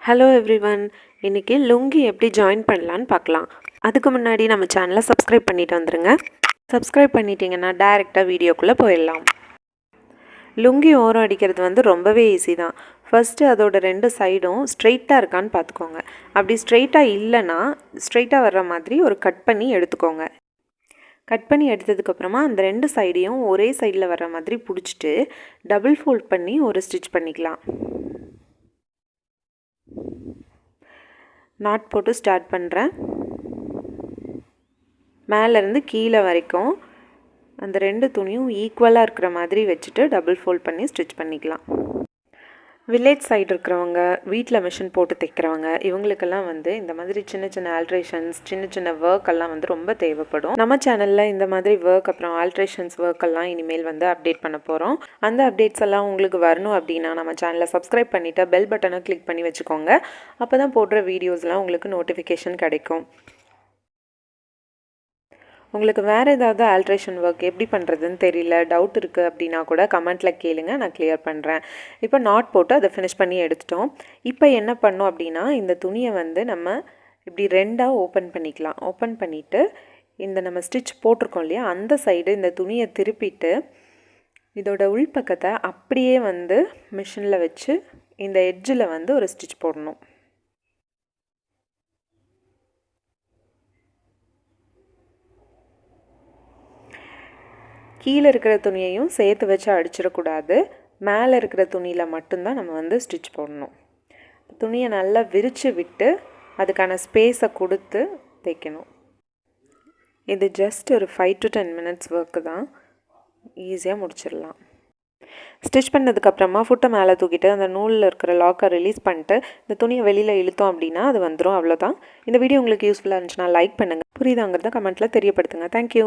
Hello everyone, இன்றைக்கி லுங்கி எப்படி join பண்ணலான்னு பார்க்கலாம். அதுக்கு முன்னாடி நம்ம சேனலை சப்ஸ்கிரைப் பண்ணிட்டு வந்துடுங்க. சப்ஸ்கிரைப் பண்ணிட்டீங்கன்னா டைரெக்டாக வீடியோக்குள்ளே போயிடலாம். லுங்கி ஓரம் அடிக்கிறது ரொம்பவே ஈஸி தான். ஃபஸ்ட்டு அதோட 2 சைடும் ஸ்ட்ரெயிட்டாக இருக்கான்னு பார்த்துக்கோங்க. அப்படி ஸ்ட்ரெயிட்டாக இல்லைன்னா ஸ்ட்ரெயிட்டாக வர்ற மாதிரி ஒரு கட் பண்ணி எடுத்துக்கோங்க. கட் பண்ணி எடுத்ததுக்கப்புறமா அந்த 2 சைடையும் ஒரே சைடில் வர்ற மாதிரி பிடிச்சிட்டு டபுள் ஃபோல்ட் பண்ணி ஒரு ஸ்டிச் பண்ணிக்கலாம். நாட் போட்டு ஸ்டார்ட் பண்ணுறேன். மேலேருந்து கீழே வரைக்கும் அந்த 2 துணியும் ஈக்குவலாக இருக்கிற மாதிரி வச்சுட்டு டபுள் ஃபோல்ட் பண்ணி ஸ்டிச் பண்ணிக்கலாம். வில்லேஜ் சைடு இருக்கிறவங்க, வீட்டில் மிஷின் போட்டு தைக்கிறவங்க, இவங்களுக்கெல்லாம் இந்த மாதிரி சின்ன சின்ன ஆல்ட்ரேஷன்ஸ், சின்ன சின்ன ஒர்க் எல்லாம் ரொம்ப தேவைப்படும். நம்ம சேனலில் இந்த மாதிரி ஒர்க் அப்புறம் ஆல்ட்ரேஷன்ஸ் ஒர்க் எல்லாம் இனிமேல் அப்டேட் பண்ண போகிறோம். அந்த அப்டேட்ஸ் எல்லாம் உங்களுக்கு வரணும் அப்படின்னா நம்ம சேனலை சப்ஸ்கிரைப் பண்ணிவிட்டு பெல் பட்டனை கிளிக் பண்ணி வச்சுக்கோங்க. அப்போ தான் போடுற வீடியோஸ்லாம் உங்களுக்கு நோட்டிஃபிகேஷன் கிடைக்கும். உங்களுக்கு வேறு ஏதாவது ஆல்ட்ரேஷன் ஒர்க் எப்படி பண்ணுறதுன்னு தெரியல, டவுட் இருக்குது அப்படின்னா கூட கமெண்ட்டில் கேளுங்க, நான் கிளியர் பண்ணுறேன். இப்போ நாட் போட்டு அதை ஃபினிஷ் பண்ணி எடுத்துட்டோம். இப்போ என்ன பண்ணோம் அப்படின்னா இந்த துணியை நம்ம இப்படி 2ஆக ஓப்பன் பண்ணிக்கலாம். ஓப்பன் பண்ணிவிட்டு இந்த நம்ம ஸ்டிச் போட்டிருக்கோம் இல்லையா, அந்த சைடு இந்த துணியை திருப்பிட்டு இதோட உள்பக்கத்தை அப்படியே மிஷினில் வச்சு இந்த எட்ஜில் ஒரு ஸ்டிச் போடணும். கீழே இருக்கிற துணியையும் சேர்த்து வச்சு அடிச்சிடக்கூடாது. மேலே இருக்கிற துணியில் மட்டும்தான் நம்ம ஸ்டிச் போடணும். துணியை நல்லா விரித்து விட்டு அதுக்கான ஸ்பேஸை கொடுத்து தைக்கணும். இது ஜஸ்ட் ஒரு 5 to 10 minutes ஒர்க்கு தான், ஈஸியாக முடிச்சிடலாம். ஸ்டிச் பண்ணதுக்கப்புறமா ஃபுட்டை மேலே தூக்கிட்டு அந்த நூலில் இருக்கிற லாக்கை ரிலீஸ் பண்ணிட்டு இந்த துணியை வெளியில் இழுத்தோம் அப்படின்னா அது வந்துடும். அவ்வளோதான். இந்த வீடியோ உங்களுக்கு யூஸ்ஃபுல்லாக இருந்துச்சுன்னா லைக் பண்ணுங்கள். புரியுதாங்கிறத கமெண்ட்டில் தெரியப்படுத்துங்க. தேங்க்யூ.